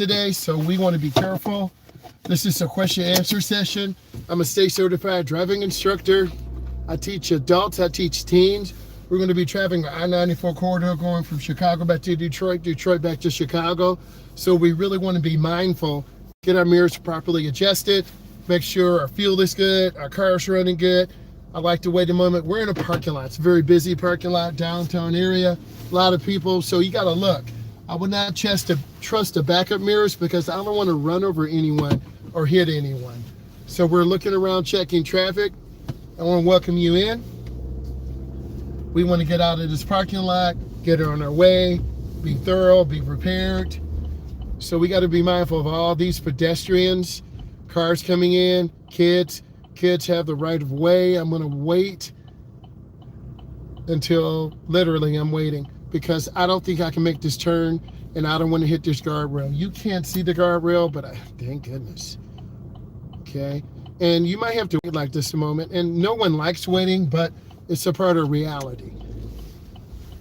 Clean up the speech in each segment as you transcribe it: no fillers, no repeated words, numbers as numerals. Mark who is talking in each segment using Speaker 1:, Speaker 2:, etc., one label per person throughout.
Speaker 1: today, so we want to be careful. This is a question and answer session. I'm a state certified driving instructor. I teach adults, I teach teens. We're going to be traveling the I-94 corridor going from Chicago back to Detroit, Detroit back to Chicago. So we really want to be mindful, get our mirrors properly adjusted, make sure our fuel is good, our car is running good. I like to wait a moment. We're in a parking lot. It's a very busy parking lot, downtown area, a lot of people. So you got to look. I would not trust the backup mirrors because I don't want to run over anyone or hit anyone. So we're looking around, checking traffic. I want to welcome you in. We want to get out of this parking lot, get on our way, be thorough, be prepared. So we got to be mindful of all these pedestrians, cars coming in, kids. Kids have the right of way. I'm going to wait until literally I'm waiting because I don't think I can make this turn and I don't want to hit this guardrail. You can't see the guardrail, but thank goodness. Okay. And you might have to wait like this a moment. And no one likes waiting, but it's a part of reality.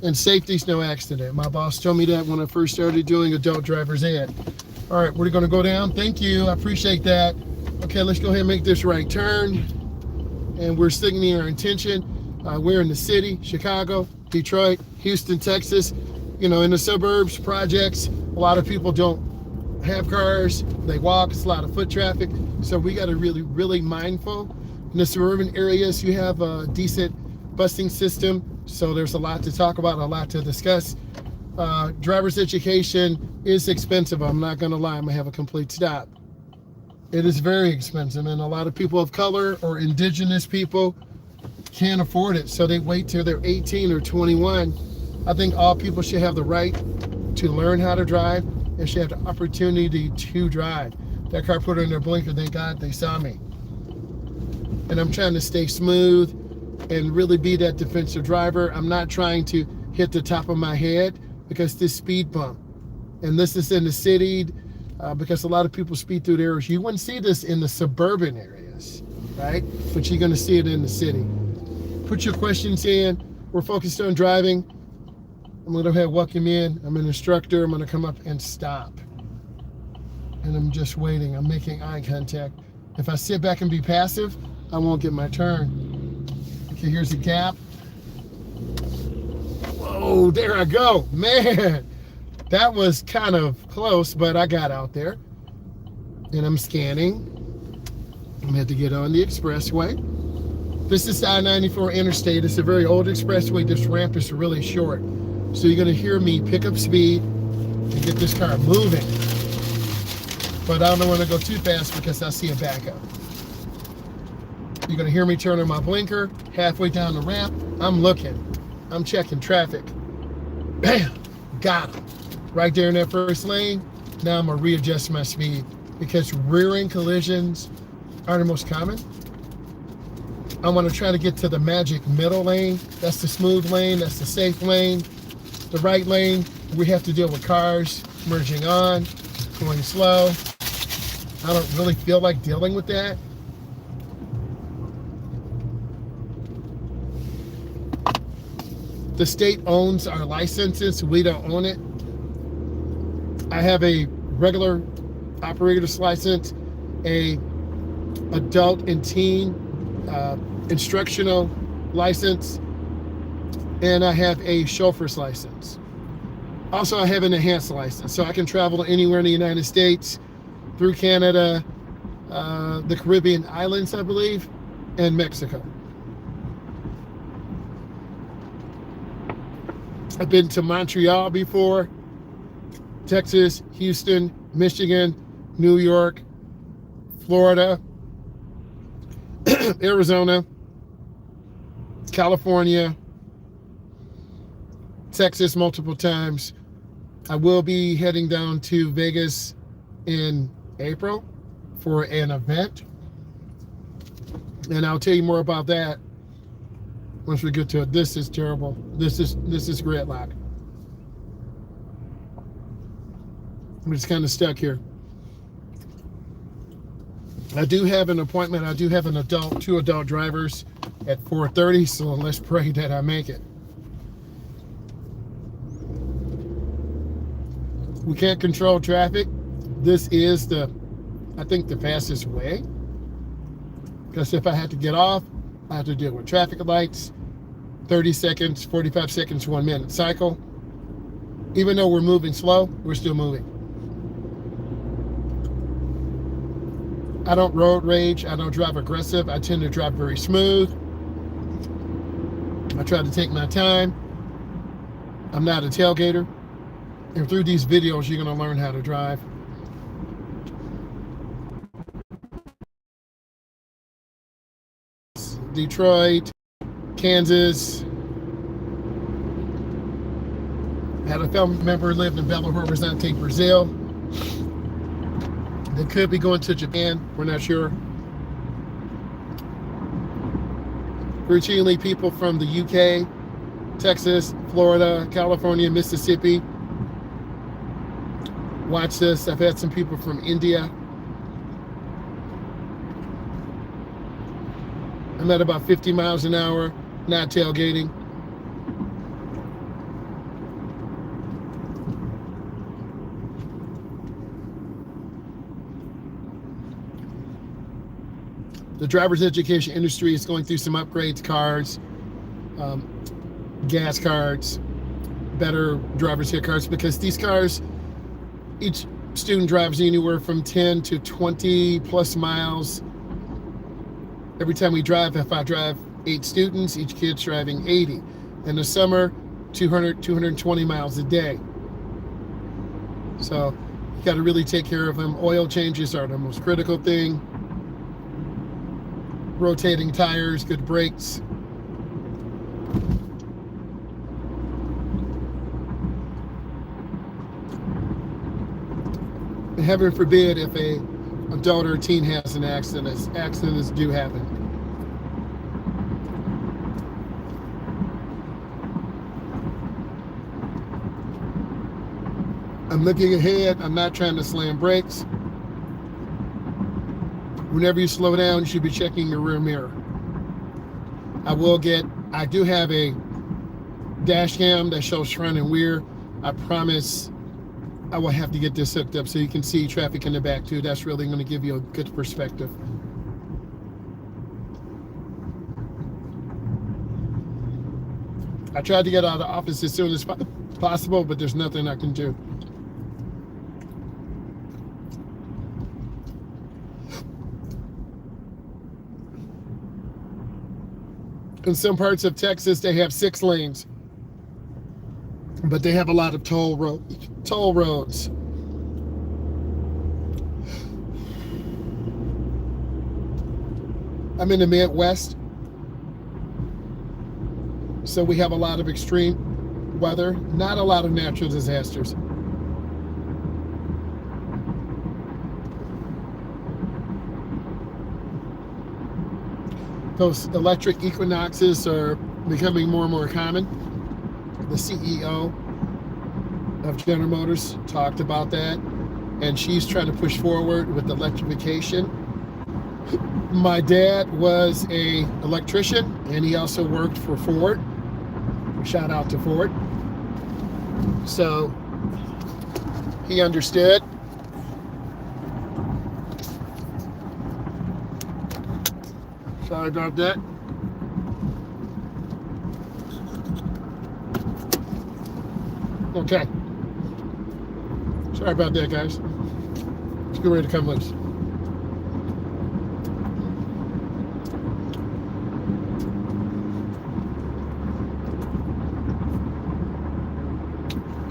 Speaker 1: And safety's no accident. My boss told me that when I first started doing adult driver's ed. All right, we're going to go down. Thank you. I appreciate that. Okay, let's go ahead and make this right turn. And we're signaling our intention. We're in the city, Chicago, Detroit, Houston, Texas. You know, in the suburbs, projects, a lot of people don't have cars. They walk. It's a lot of foot traffic. So we got to really mindful. In the suburban areas, you have a decent busing system. So there's a lot to talk about, a lot to discuss. Driver's education is expensive. I'm not going to lie. I'm going to have a complete stop. It is very expensive, and a lot of people of color or indigenous people can't afford it, so they wait till they're 18 or 21. I think all people should have the right to learn how to drive and should have the opportunity to drive. That car put on their blinker, thank God they saw me. And I'm trying to stay smooth and really be that defensive driver. I'm not trying to hit the top of my head because this speed bump, and this is in the city, because a lot of people speed through the areas. You wouldn't see this in the suburban areas, right? But you're going to see it in the city. Put your questions in. We're focused on driving. I'm going to go ahead and welcome in. I'm an instructor. I'm going to come up and stop. And I'm just waiting. I'm making eye contact. If I sit back and be passive, I won't get my turn. Okay, here's a gap. Whoa, there I go. Man. That was kind of close, but I got out there. And I'm scanning. I'm going to have to get on the expressway. This is I-94 Interstate. It's a very old expressway. This ramp is really short. So you're going to hear me pick up speed and get this car moving. But I don't want to go too fast because I see a backup. You're going to hear me turn on my blinker halfway down the ramp. I'm looking. I'm checking traffic. Bam! Got him. Right there in that first lane. Now I'm going to readjust my speed because rear-end collisions are the most common. I want to try to get to the magic middle lane. That's the smooth lane. That's the safe lane. The right lane, we have to deal with cars merging on, going slow. I don't really feel like dealing with that. The state owns our licenses. We don't own it. I have a regular operator's license, a adult and teen instructional license, and I have a chauffeur's license. Also, I have an enhanced license, so I can travel anywhere in the United States, through Canada, the Caribbean islands, I believe, and Mexico. I've been to Montreal before, Texas, Houston, Michigan, New York, Florida, Arizona, California, Texas multiple times. I will be heading down to Vegas in April for an event. And I'll tell you more about that once we get to it. This is terrible. This is gridlock. I'm just kind of stuck here. I do have an appointment. I do have two adult drivers at 4:30, so let's pray that I make it. We can't control traffic. this is I think the fastest way. Because if I had to get off, I have to deal with traffic lights, 30 seconds, 45 seconds, 1 minute cycle. Even though we're moving slow, we're still moving. I don't road rage. I don't drive aggressive. I tend to drive very smooth. I try to take my time. I'm not a tailgater. And through these videos, you're going to learn how to drive. Detroit, Kansas. I had a family member lived in Belo Horizonte, Brazil. They could be going to Japan. We're not sure. Routinely, people from the UK, Texas, Florida, California, Mississippi watch this. I've had some people from India. I'm at about 50 miles an hour, not tailgating. The driver's education industry is going through some upgrades, cars, gas cards, better driver's ed cards, because these cars, each student drives anywhere from 10 to 20 plus miles. Every time we drive, if I drive 8 students, each kid's driving 80. In the summer, 200, 220 miles a day. So you got to really take care of them. Oil changes are the most critical thing. Rotating tires, good brakes. And heaven forbid if a adult or a teen has an accident, as accidents do happen. I'm looking ahead. I'm not trying to slam brakes. Whenever you slow down, you should be checking your rear mirror. I do have a dash cam that shows front and rear. I promise I will have to get this hooked up so you can see traffic in the back too. That's really going to give you a good perspective. I tried to get out of the office as soon as possible, but there's nothing I can do. In some parts of Texas, they have 6 lanes, but they have a lot of toll roads. I'm in the Midwest, so we have a lot of extreme weather, not a lot of natural disasters. Those electric equinoxes are becoming more and more common. The CEO of General Motors talked about that, and she's trying to push forward with electrification. My dad was an electrician, and he also worked for Ford. Shout out to Ford. So he understood. Sorry about that. Okay. Sorry about that, guys. Let's get ready to come loose.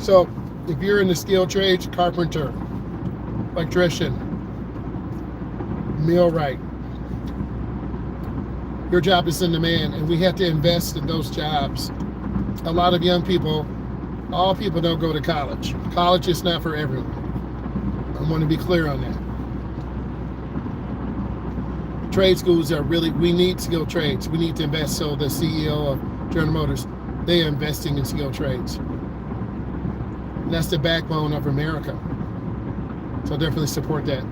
Speaker 1: So, if you're in the skilled trades, carpenter, electrician, millwright, your job is in demand, and we have to invest in those jobs. A lot of young people, all people don't go to college. College is not for everyone. I want to be clear on that. Trade schools are really, we need skilled trades. We need to invest. So the CEO of General Motors, they are investing in skilled trades. And that's the backbone of America. So definitely support that.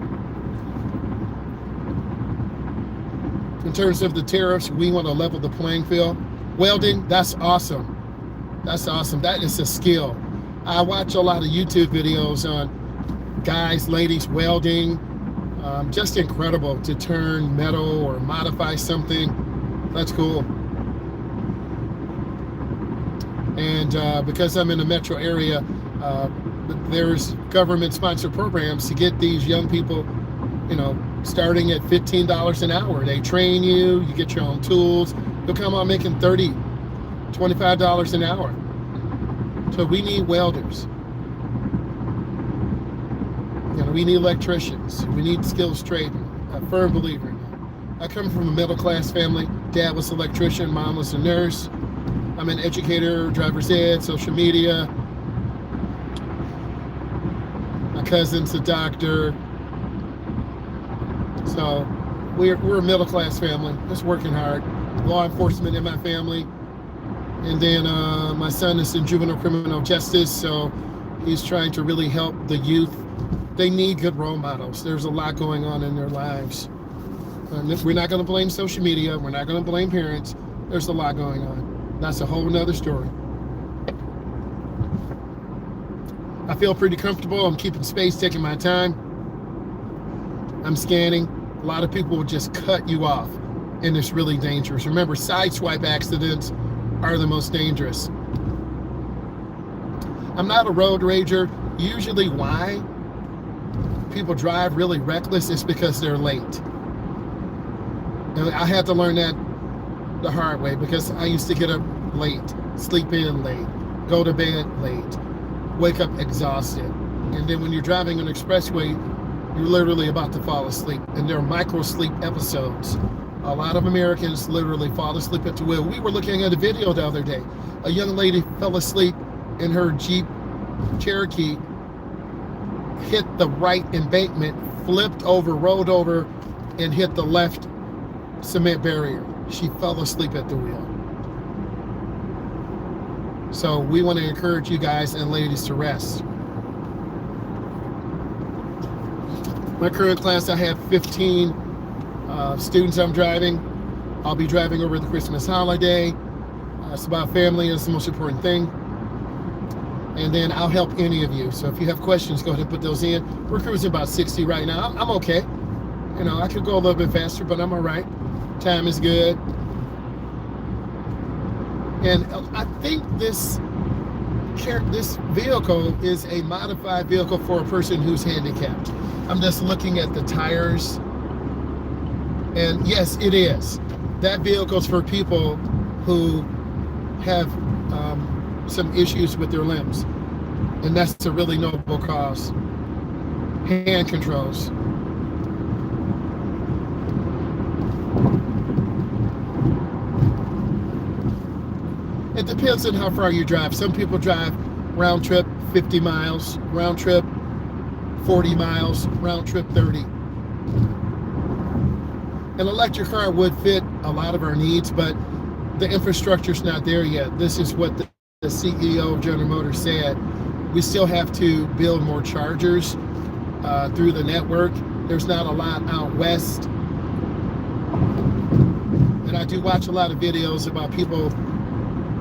Speaker 1: In terms of the tariffs, we want to level the playing field. Welding, that's awesome. That's awesome. That is a skill. I watch a lot of YouTube videos on guys, ladies welding. Just incredible to turn metal or modify something. That's cool. And because I'm in the metro area, there's government-sponsored programs to get these young people, starting at $15 an hour. They train you, you get your own tools. You'll come out making $30, $25 an hour. So we need welders. We need electricians. We need skills tradesmen. I'm a firm believer in that. I come from a middle-class family. Dad was an electrician, mom was a nurse. I'm an educator, driver's ed, social media. My cousin's a doctor. So we're a middle-class family, just working hard. Law enforcement in my family. And then my son is in juvenile criminal justice, so he's trying to really help the youth. They need good role models. There's a lot going on in their lives. We're not going to blame social media. We're not going to blame parents. There's a lot going on. That's a whole nother story. I feel pretty comfortable. I'm keeping space, taking my time. I'm scanning. A lot of people will just cut you off, and it's really dangerous. Remember, sideswipe accidents are the most dangerous. I'm not a road rager. Usually why people drive really reckless is because they're late. And I had to learn that the hard way, because I used to get up late, sleep in late, go to bed late, wake up exhausted. And then when you're driving an expressway, you're literally about to fall asleep. And there are micro sleep episodes. A lot of Americans literally fall asleep at the wheel. We were looking at a video the other day. A young lady fell asleep in her Jeep Cherokee, hit the right embankment, flipped over, rolled over, and hit the left cement barrier. She fell asleep at the wheel. So we want to encourage you guys and ladies to rest. My current class, I have 15 students I'm driving. I'll be driving over the Christmas holiday. It's about family. It's the most important thing. And then I'll help any of you. So if you have questions, go ahead and put those in. We're cruising about 60 right now. I'm okay. I could go a little bit faster, but I'm all right. Time is good. And I think this vehicle is a modified vehicle for a person who's handicapped. I'm just looking at the tires. And yes, it is. That vehicle's for people who have some issues with their limbs. And that's a really noble cause. Hand controls. It depends on how far you drive. Some people drive round trip 50 miles, round trip 40 miles, round trip 30. An electric car would fit a lot of our needs, but the infrastructure's not there yet. This is what the CEO of General Motors said. We still have to build more chargers through the network. There's not a lot out west. And I do watch a lot of videos about people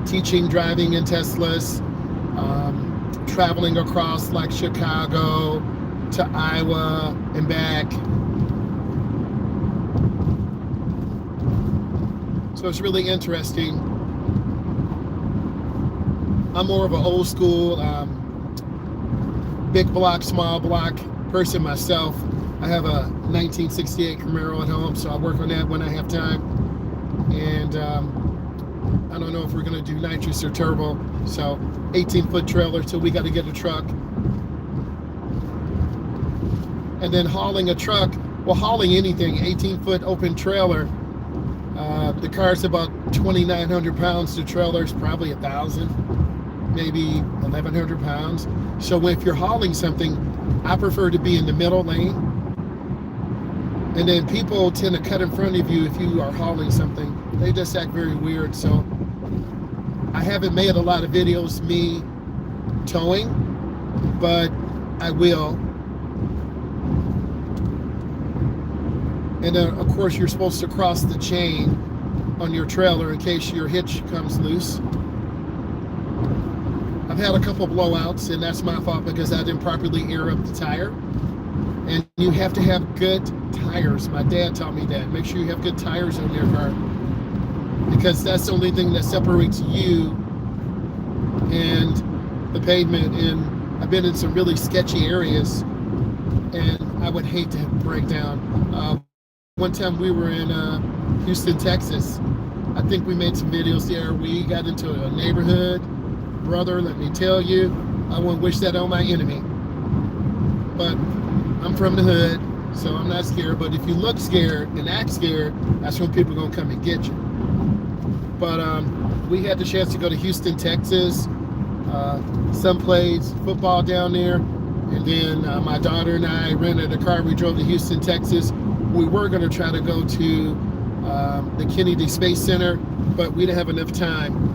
Speaker 1: teaching driving in Teslas, traveling across like Chicago to Iowa and back. So it's really interesting. I'm more of an old school, big block, small block person myself. I have a 1968 Camaro at home, so I work on that when I have time. And I don't know if we're going to do nitrous or turbo. So 18-foot trailer, so we got to get a truck. And then hauling a truck, well, hauling anything, 18-foot open trailer. The car's about 2,900 pounds. The trailer's probably 1,000, maybe 1,100 pounds. So if you're hauling something, I prefer to be in the middle lane. And then people tend to cut in front of you if you are hauling something. They just act very weird. So I haven't made a lot of videos me towing, but I will. And then, of course, you're supposed to cross the chain on your trailer in case your hitch comes loose. I I've had a couple blowouts, and that's my fault because I didn't properly air up the tire. And you have to have good tires. My dad taught me that. Make sure you have good tires on your car, because that's the only thing that separates you and the pavement. And I've been in some really sketchy areas, and I would hate to break down. One time we were in Houston, Texas. I think we made some videos there. We got into a neighborhood. Brother, let me tell you, I wouldn't wish that on my enemy. But I'm from the hood, so I'm not scared. But if you look scared and act scared, that's when people are going to come and get you. But we had the chance to go to Houston, Texas. Some plays football down there. And then my daughter and I rented a car. We drove to Houston, Texas. We were going to try to go to the Kennedy Space Center, but we didn't have enough time.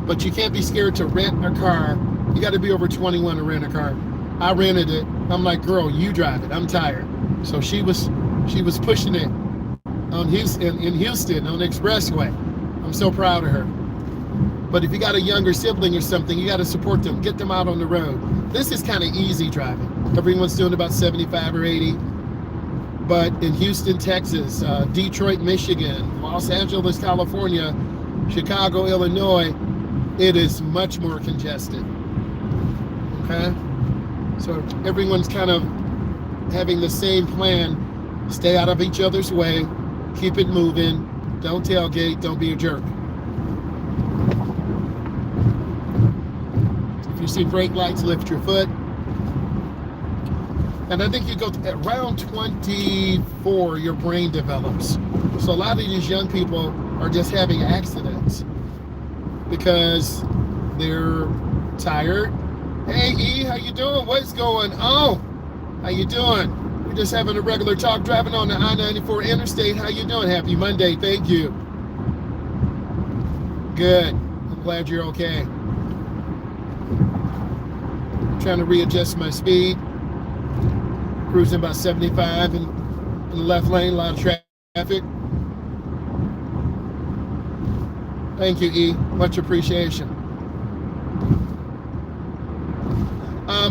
Speaker 1: But you can't be scared to rent a car. You got to be over 21 to rent a car. I rented it. I'm like, girl, you drive it. I'm tired. So she was pushing it on in Houston on the Expressway. I'm so proud of her. But if you got a younger sibling or something, you got to support them. Get them out on the road. This is kind of easy driving. Everyone's doing about 75 or 80. But in Houston, Texas, Detroit, Michigan, Los Angeles, California, Chicago, Illinois, it is much more congested. Okay? So everyone's kind of having the same plan. Stay out of each other's way. Keep it moving. Don't tailgate. Don't be a jerk. If you see brake lights, lift your foot. And I think you go around 24, your brain develops. So a lot of these young people are just having accidents because they're tired. Hey, E, how you doing? What's going on? How you doing? We're just having a regular talk driving on the I-94 interstate. How you doing? Happy Monday. Thank you. Good. I'm glad you're okay. I'm trying to readjust my speed. Cruising about 75 in the left lane, a lot of traffic. Thank you, E. Much appreciation.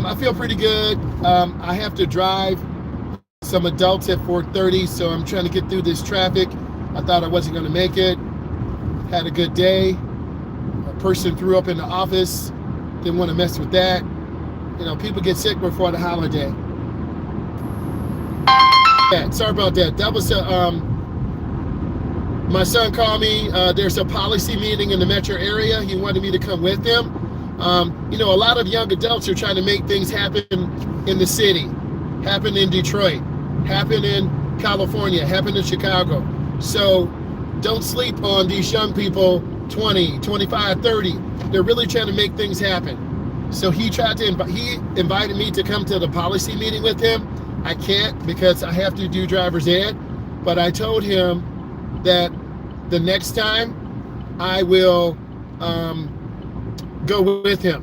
Speaker 1: I feel pretty good. I have to drive some adults at 4:30, so I'm trying to get through this traffic. I thought I wasn't going to make it. Had a good day. A person threw up in the office. Didn't want to mess with that. You know, people get sick before the holiday. Yeah, sorry about that. That was my son called me. There's a policy meeting in the metro area. He wanted me to come with him. You know, a lot of young adults are trying to make things happen in the city, happen in Detroit, happen in California, happen in Chicago. So don't sleep on these young people, 20, 25, 30. They're really trying to make things happen. So he invited me to come to the policy meeting with him. I can't because I have to do driver's ed, but I told him that the next time I will go with him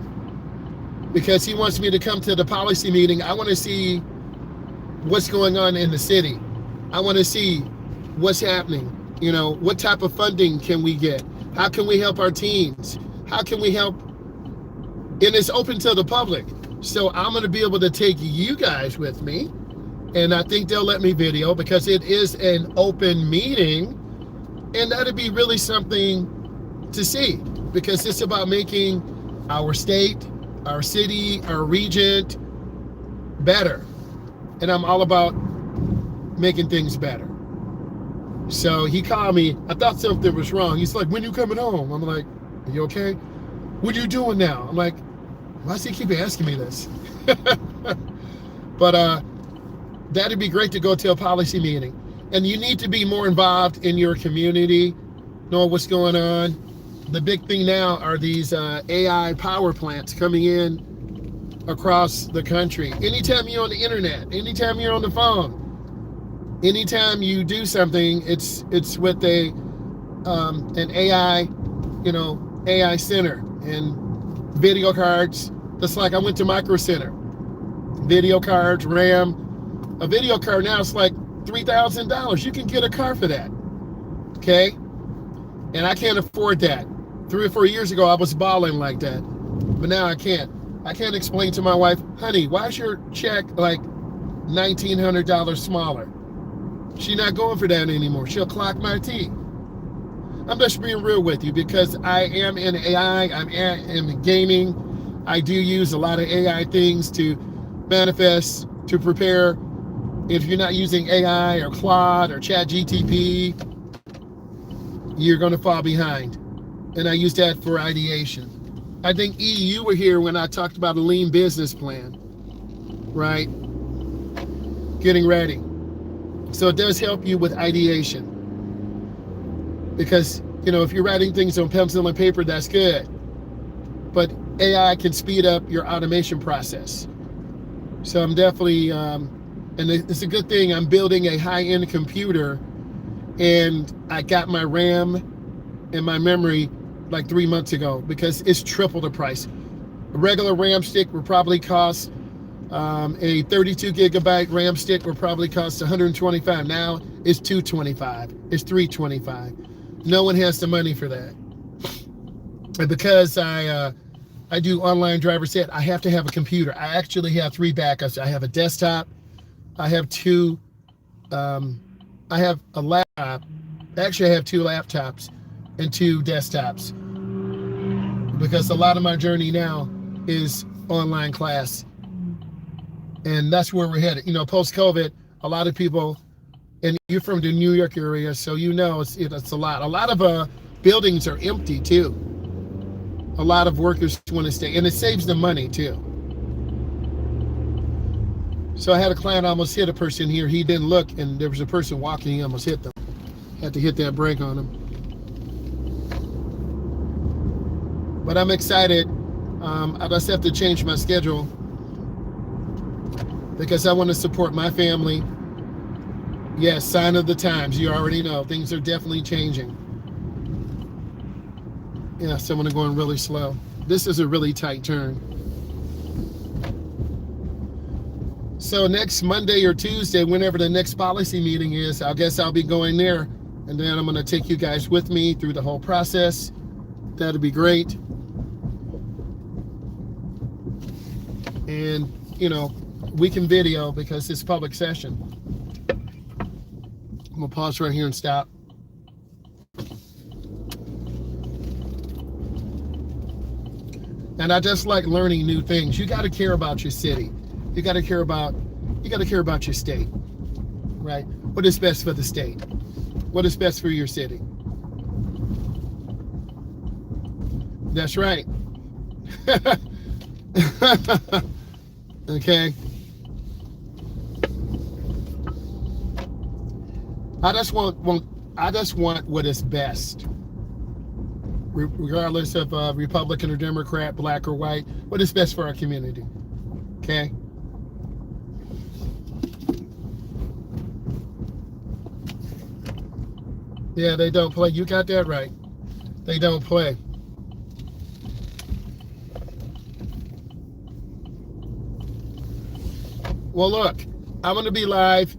Speaker 1: because he wants me to come to the policy meeting. I want to see what's going on in the city. I want to see what's happening. You know, what type of funding can we get? How can we help our teens? How can we help? And it's open to the public. So I'm going to be able to take you guys with me. And I think they'll let me video because it is an open meeting. And that'd be really something to see because it's about making our state, our city, our region better. And I'm all about making things better. So he called me. I thought something was wrong. He's like, when you coming home? I'm like, are you okay? What are you doing now? I'm like, why does he keep asking me this? But that'd be great to go to a policy meeting. And you need to be more involved in your community, know what's going on. The big thing now are these AI power plants coming in across the country. Anytime you're on the internet, anytime you're on the phone, anytime you do something, it's with an AI, you know, AI center and video cards. Just like I went to Micro Center, video cards, RAM. A video card now is like $3,000. You can get a car for that. Okay, and I can't afford that. 3 or 4 years ago, I was balling like that. But now I can't. I can't explain to my wife, honey, why is your check like $1,900 smaller? She's not going for that anymore. She'll clock my teeth. I'm just being real with you because I am in AI. I'm in gaming. I do use a lot of AI things to manifest, to prepare. If you're not using AI or Claude or ChatGTP, you're going to fall behind. And I use that for ideation. I think, E, you were here when I talked about a lean business plan, right? Getting ready. So it does help you with ideation. Because, you know, if you're writing things on pencil and paper, that's good. But AI can speed up your automation process. So I'm definitely, and it's a good thing I'm building a high-end computer, and I got my RAM and my memory like 3 months ago because it's triple the price. A regular RAM stick would probably cost, a 32 gigabyte RAM stick would probably cost $125. Now it's $225. It's $325. No one has the money for that. And because I do online driver's ed, I have to have a computer. I actually have 3 backups. I have a desktop. I have I have a laptop. Actually, I have 2 laptops and 2 desktops because a lot of my journey now is online class. And that's where we're headed. You know, post-COVID, a lot of people, and you're from the New York area, so you know it's a lot. A lot of buildings are empty too. A lot of workers want to stay, and it saves them money too. So I had a client almost hit a person here. He didn't look, and there was a person walking. He almost hit them. Had to hit that brake on him. But I'm excited. I just have to change my schedule because I want to support my family. Yes, sign of the times. You already know things are definitely changing. Yeah, someone going really slow. This is a really tight turn. So next Monday or Tuesday, whenever the next policy meeting is, I guess I'll be going there. And then I'm going to take you guys with me through the whole process. That'll be great. And, you know, we can video because it's public session. I'm going to pause right here and stop. And I just like learning new things. You got to care about your city. You got to care about your state, right? What is best for the state? What is best for your city? That's right. Okay. I just want what is best, regardless of Republican or Democrat, black or white. What is best for our community? Okay. Yeah, they don't play. You got that right. They don't play. Well, look, I'm going to be live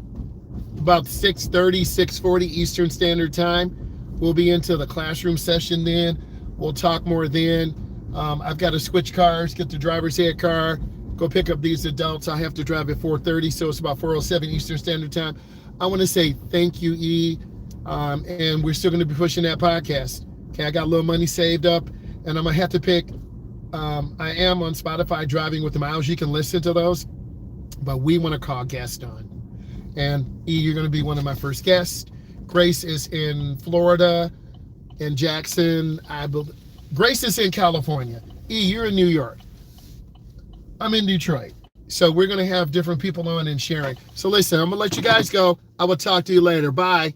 Speaker 1: about 6:30, 6:40 Eastern Standard Time. We'll be into the classroom session then. We'll talk more then. I've got to switch cars, get the driver's ed car, go pick up these adults. I have to drive at 4:30, so it's about 4:07 Eastern Standard Time. I want to say thank you, E. And we're still going to be pushing that podcast. Okay, I got a little money saved up, and I'm going to have to pick. I am on Spotify driving with the Myles. You can listen to those, but we want to call guests on. And E, you're going to be one of my first guests. Grace is in Florida, in Jackson. Grace is in California. E, you're in New York. I'm in Detroit. So we're going to have different people on and sharing. So listen, I'm going to let you guys go. I will talk to you later. Bye.